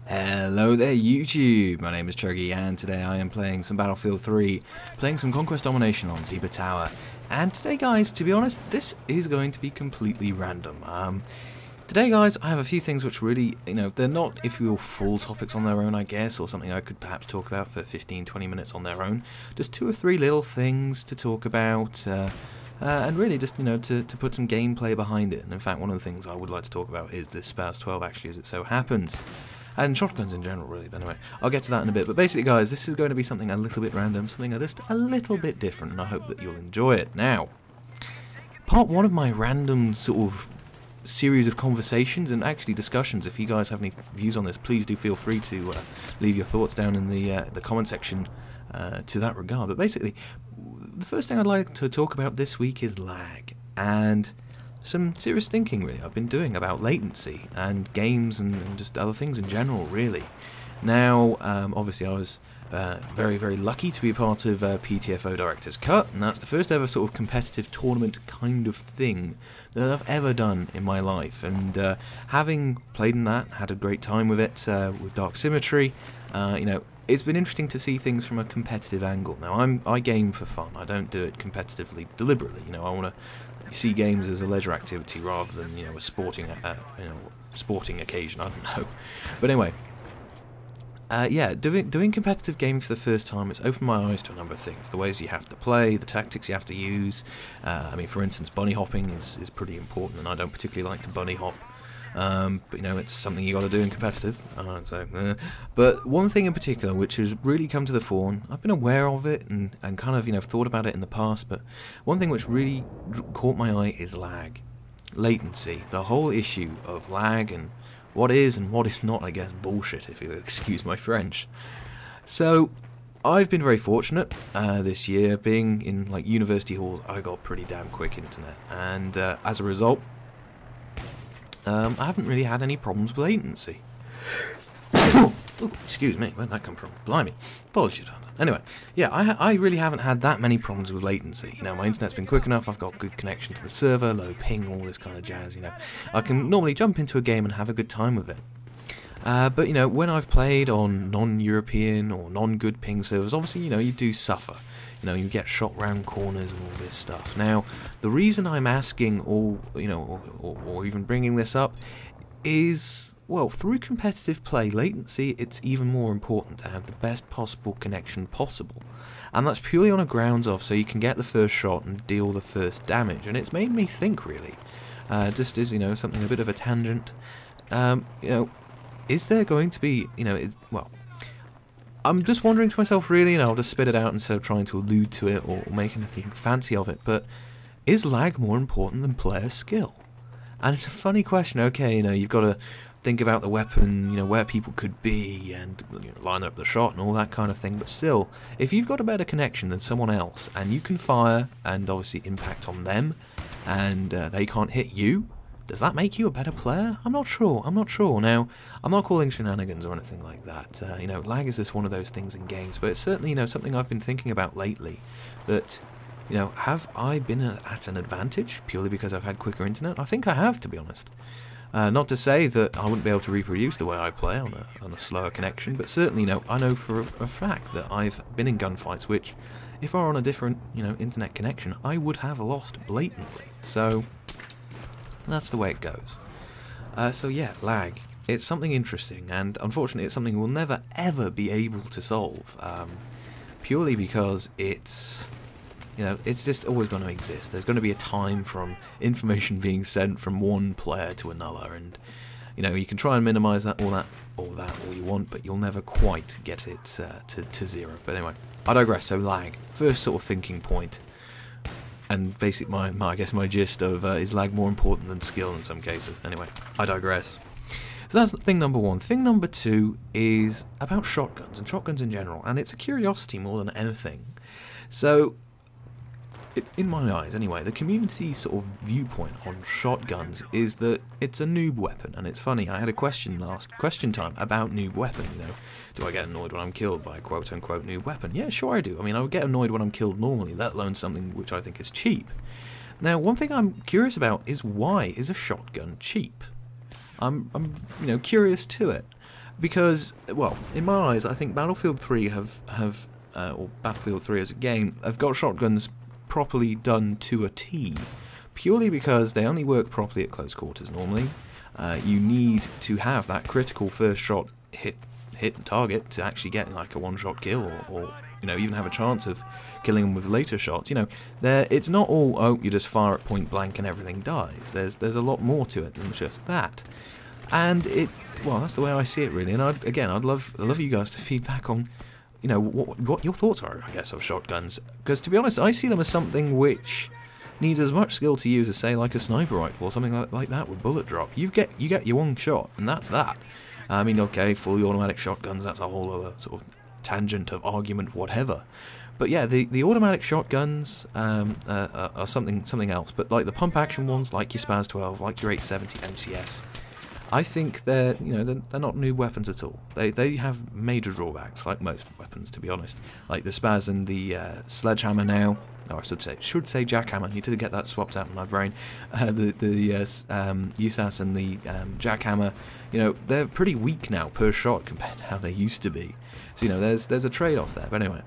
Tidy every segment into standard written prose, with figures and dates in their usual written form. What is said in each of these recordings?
Hello there YouTube, my name is Chuggy and today I am playing some Battlefield 3, playing some Conquest Domination on Ziba Tower. And today guys, to be honest, this is going to be completely random. Today guys, I have a few things which really, they're not, if you will, full topics on their own I guess, or something I could perhaps talk about for 15-20 minutes on their own. Just 2 or 3 little things to talk about, and really just, to put some gameplay behind it. And in fact, one of the things I would like to talk about is the SPAS 12 actually, as it so happens. And shotguns in general, really, but anyway, I'll get to that in a bit. But basically, guys, this is going to be something a little bit random, something just a little bit different, and I hope that you'll enjoy it. Now, part 1 of my random sort of series of conversations and actually discussions. If you guys have any views on this, please do feel free to leave your thoughts down in the comment section to that regard. But basically, the first thing I'd like to talk about this week is lag, and some serious thinking really I've been doing about latency and games and just other things in general really. Now obviously I was very, very lucky to be a part of PTFO Director's Cut, and that's the first ever sort of competitive tournament kind of thing that I've ever done in my life, and having played in that, had a great time with it, with Dark Symmetry, it's been interesting to see things from a competitive angle. Now I game for fun, I don't do it competitively deliberately, I want to see games as a leisure activity rather than a sporting sporting occasion. I don't know, but anyway, yeah, doing competitive gaming for the first time, it's opened my eyes to a number of things: the ways you have to play, the tactics you have to use. I mean, for instance, bunny hopping is pretty important, and I don't particularly like to bunny hop. But it's something you got to do in competitive. But one thing in particular which has really come to the fore, and I've been aware of it and kind of thought about it in the past, but one thing which really caught my eye is lag, latency, the whole issue of lag and what is and what is not, I guess, bullshit, if you excuse my French. So I've been very fortunate this year, being in university halls. I got pretty damn quick internet, and as a result, I haven't really had any problems with latency. Ooh, excuse me, where'd that come from? Blimey. Apologies on that. Anyway, yeah, I really haven't had that many problems with latency. My internet's been quick enough, I've got good connection to the server, low ping, all this kind of jazz, I can normally jump into a game and have a good time with it. But, when I've played on non-European or non-good ping servers, obviously, you do suffer. You get shot round corners and all this stuff. Now, the reason I'm asking or even bringing this up is, well, through competitive play, latency, it's even more important to have the best possible connection possible. And that's purely on a grounds of so you can get the first shot and deal the first damage. And it's made me think, really, just as, something a bit of a tangent, is there going to be, well, I'm just wondering to myself, really, I'll just spit it out instead of trying to allude to it or make anything fancy of it, but is lag more important than player skill? And it's a funny question. Okay, you've got to think about the weapon, where people could be, and line up the shot and all that kind of thing, but still, if you've got a better connection than someone else, and you can fire, and obviously impact on them, and they can't hit you, does that make you a better player? I'm not sure. Now, I'm not calling shenanigans or anything like that. Lag is just one of those things in games, but it's certainly, something I've been thinking about lately. That, have I been at an advantage purely because I've had quicker internet? I think I have, to be honest. Not to say that I wouldn't be able to reproduce the way I play on a slower connection, but certainly, I know for a fact that I've been in gunfights which, if I were on a different, internet connection, I would have lost blatantly. So that's the way it goes. So yeah, lag. It's something interesting, and unfortunately it's something we'll never ever be able to solve. Purely because it's just always going to exist. There's going to be a time from information being sent from one player to another, and you can try and minimize all you want, but you'll never quite get it to zero. But anyway, I digress. So lag, first sort of thinking point. And basically, I guess my gist of is lag more important than skill in some cases. Anyway, I digress. So that's thing number 1. Thing number 2 is about shotguns and shotguns in general, and it's a curiosity more than anything. So, in my eyes, anyway, the community sort of viewpoint on shotguns is that it's a noob weapon, and it's funny. I had a question last question time about noob weapon. Do I get annoyed when I'm killed by a quote-unquote noob weapon? Yeah, sure I do. I mean, I would get annoyed when I'm killed normally, let alone something which I think is cheap. Now, one thing I'm curious about is why is a shotgun cheap? I'm curious to it. Because, well, in my eyes, I think Battlefield 3 or Battlefield 3 as a game, have got shotguns properly done to a T, purely because they only work properly at close quarters normally. You need to have that critical first shot hit the target to actually get like a one-shot kill, or you know, even have a chance of killing them with later shots. You know, it's not all, oh, you just fire at point blank and everything dies. There's a lot more to it than just that. And well, that's the way I see it really. And I'd love you guys to feedback on, you know, what your thoughts are, I guess, of shotguns. Because to be honest, I see them as something which needs as much skill to use as, say, like a sniper rifle or something like that with bullet drop. You get your one shot, and that's that. I mean, okay, fully automatic shotguns, that's a whole other sort of tangent of argument, whatever. But yeah, the automatic shotguns are something else. But like the pump action ones, like your SPAS 12, like your 870 MCS, I think they're not new weapons at all. They have major drawbacks, like most weapons, to be honest. Like the SPAS and the sledgehammer now. Oh, I should say jackhammer. I need to get that swapped out in my brain. The USAS and the jackhammer, you know, they're pretty weak now per shot compared to how they used to be. So you know, there's a trade-off there. But anyway,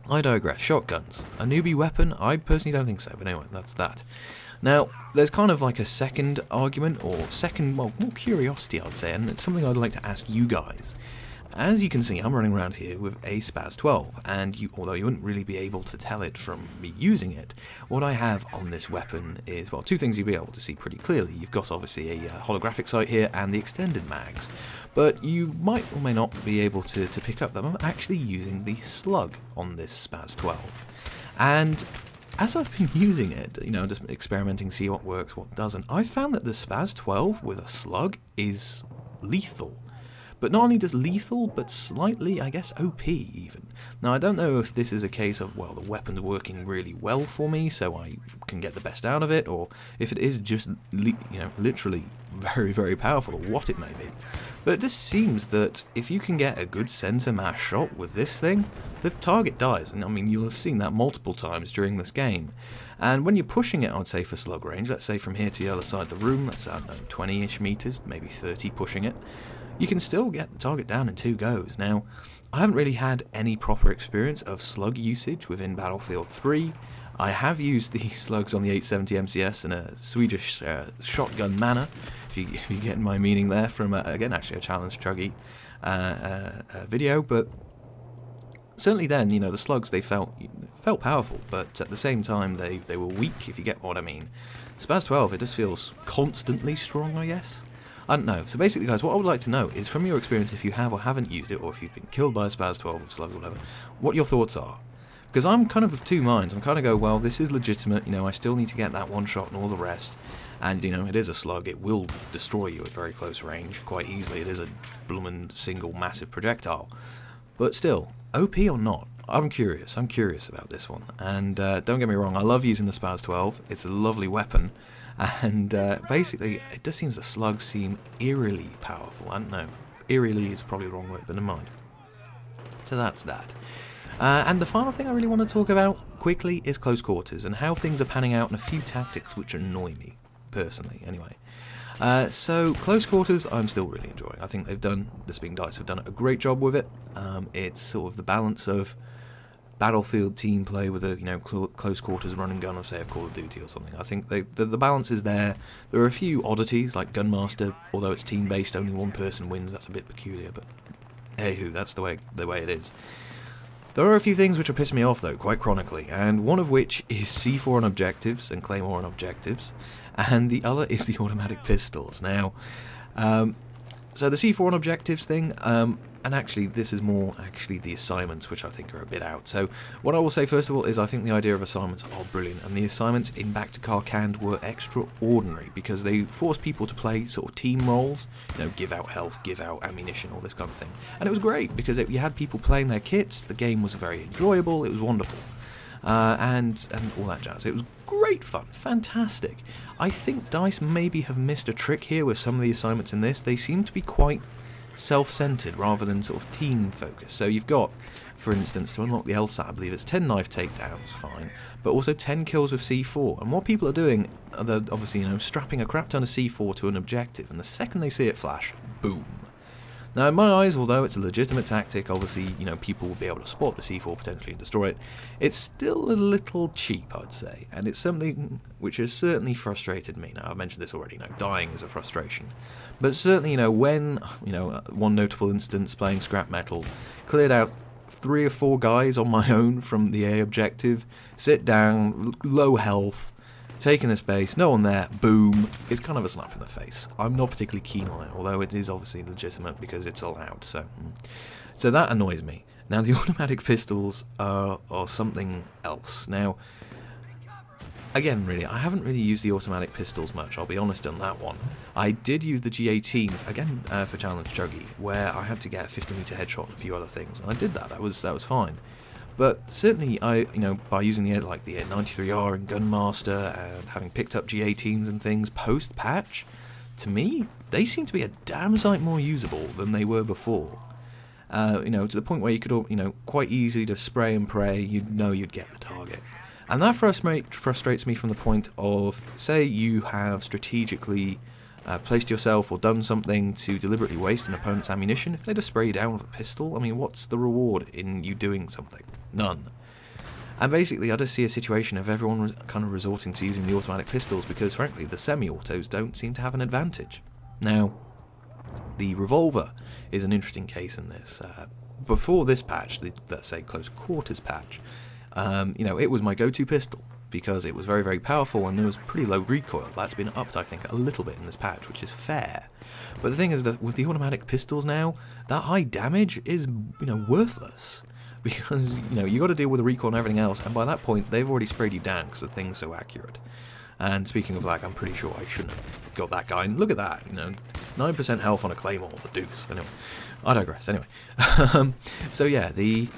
I digress. Shotguns, a newbie weapon? I personally don't think so. But anyway, that's that. Now, there's kind of like a second argument, or well, more curiosity, I'd say, and it's something I'd like to ask you guys. As you can see, I'm running around here with a SPAS 12, and although you wouldn't really be able to tell it from me using it, what I have on this weapon is, well, two things you'll be able to see pretty clearly. You've got, obviously, a holographic sight here and the extended mags, but you might or may not be able to pick up that I'm actually using the slug on this SPAS 12. And as I've been using it, you know, just experimenting, see what works, what doesn't, I've found that the SPAS 12 with a slug is lethal. But not only just lethal, but slightly, I guess, OP even. Now, I don't know if this is a case of, well, the weapon's working really well for me, so I can get the best out of it, or if it is just, you know, literally very, very powerful, or what it may be. But it just seems that if you can get a good center mass shot with this thing, the target dies. And I mean, you'll have seen that multiple times during this game. And when you're pushing it, I'd say for slug range, let's say from here to the other side of the room, let's say, I don't know, 20-ish meters, maybe 30 pushing it, you can still get the target down in 2 goes. Now, I haven't really had any proper experience of slug usage within Battlefield 3. I have used the slugs on the 870 MCS in a Swedish shotgun manner, if you get my meaning there, from, again, actually a Challenge Chuggy video, but certainly then, you know, the slugs, they felt powerful, but at the same time, they were weak, if you get what I mean. SPAS 12, it just feels constantly strong, I guess. I don't know. So basically, guys, what I would like to know is, from your experience, if you have or haven't used it, or if you've been killed by a SPAS 12 with slugs or whatever, what your thoughts are. Because I'm kind of of two minds. I'm kind of go, well, this is legitimate, you know, I still need to get that one shot and all the rest. And, you know, it is a slug, it will destroy you at very close range quite easily. It is a bloomin' single massive projectile. But still, OP or not, I'm curious about this one. And don't get me wrong, I love using the SPAS 12, it's a lovely weapon. And basically, it just seems the slugs seem eerily powerful. I don't know. Eerily is probably the wrong word, but never mind. So that's that. And the final thing I really want to talk about quickly is close quarters and how things are panning out and a few tactics which annoy me, personally, anyway. So close quarters, I'm still really enjoying. I think the Sping Dice have done a great job with it. It's sort of the balance of Battlefield team play with a, you know, close quarters run and gun, or say of Call of Duty or something. I think the balance is there. There are a few oddities like Gunmaster, although it's team based, only one person wins. That's a bit peculiar, but hey-hoo, that's the way it is. There are a few things which are pissing me off though, quite chronically, and one of which is C4 on objectives and Claymore on objectives, and the other is the automatic pistols. Now, so the C4 on objectives thing, and actually this is more actually the assignments, which I think are a bit out. So what I will say first of all is I think the idea of assignments are brilliant, and the assignments in Back to Karkand were extraordinary because they forced people to play sort of team roles, you know, give out health, give out ammunition, all this kind of thing. And it was great because you had people playing their kits, the game was very enjoyable, it was wonderful. And all that jazz. It was great fun, fantastic. I think DICE maybe have missed a trick here with some of the assignments in this. They seem to be quite self-centered rather than sort of team focused. So you've got, for instance, to unlock the LSAT, I believe it's 10 knife takedowns, fine, but also 10 kills with C4. And what people are doing, they're obviously, you know, strapping a crap ton of C4 to an objective, and the second they see it flash, boom. Now, in my eyes, although it's a legitimate tactic, obviously, you know, people will be able to spot the C4 potentially and destroy it, it's still a little cheap, I'd say, and it's something which has certainly frustrated me. Now, I've mentioned this already, you know, dying is a frustration. But certainly, you know, when, you know, one notable instance playing scrap metal, cleared out 3 or 4 guys on my own from the A objective, sit down, low health, taking the space, no one there, boom. It's kind of a slap in the face. I'm not particularly keen on it, although it is obviously legitimate because it's allowed, so that annoys me. Now, the automatic pistols are something else. Now, again, really, I haven't really used the automatic pistols much, I'll be honest on that one. I did use the G18, again, for Challenge Chuggy, where I had to get a 50-meter headshot and a few other things, and I did that, that was fine. But certainly, you know, by using the 93R and Gunmaster and having picked up G18s and things post-patch, to me, they seem to be a damn sight more usable than they were before. You know, to the point where you could, you know, quite easily just spray and pray, you'd know you'd get the target. And that frustrates me from the point of, say you have strategically placed yourself or done something to deliberately waste an opponent's ammunition. If they just spray you down with a pistol, I mean, what's the reward in you doing something? None. And basically, I just see a situation of everyone kind of resorting to using the automatic pistols because, frankly, the semi-autos don't seem to have an advantage. Now, the revolver is an interesting case in this. Before this patch, the, let's say, close quarters patch, you know, it was my go-to pistol because it was very, very powerful and there was pretty low recoil. That's been upped, I think, a little bit in this patch, which is fair. But the thing is that with the automatic pistols now, that high damage is, you know, worthless. Because, you know, you got to deal with the recoil and everything else, and by that point, they've already sprayed you down because the thing's so accurate. And speaking of lag, I'm pretty sure I shouldn't have got that guy. And look at that, you know, 9% health on a Claymore, the deuce. Anyway, I digress. Anyway, so yeah, the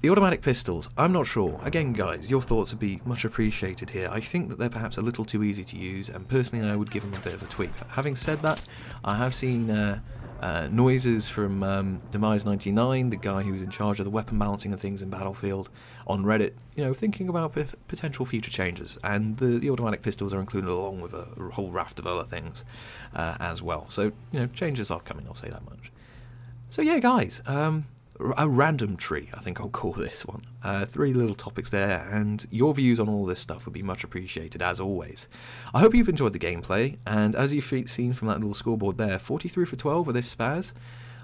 automatic pistols, I'm not sure. Again, guys, your thoughts would be much appreciated here. I think that they're perhaps a little too easy to use, and personally I would give them a bit of a tweak. Having said that, I have seen noises from Demise99, the guy who's in charge of the weapon balancing and things in Battlefield, on Reddit, you know, thinking about potential future changes, and the automatic pistols are included along with a whole raft of other things as well. So, you know, changes are coming, I'll say that much. So yeah, guys, a random tree, I think I'll call this one. 3 little topics there, and your views on all this stuff would be much appreciated, as always. I hope you've enjoyed the gameplay, and as you've seen from that little scoreboard there, 43 for 12 with this SPAS,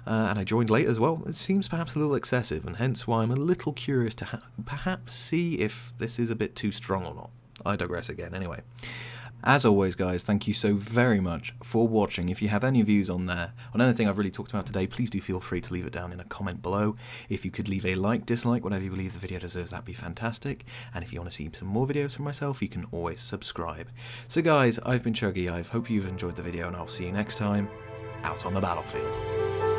and I joined late as well. It seems perhaps a little excessive, and hence why I'm a little curious to perhaps see if this is a bit too strong or not. I digress again, anyway. As always, guys, thank you so very much for watching. If you have any views on anything I've really talked about today, please do feel free to leave it down in a comment below. If you could leave a like, dislike, whatever you believe the video deserves, that'd be fantastic. And if you want to see some more videos from myself, you can always subscribe. So guys, I've been Chuggy. I hope you've enjoyed the video, and I'll see you next time out on the battlefield.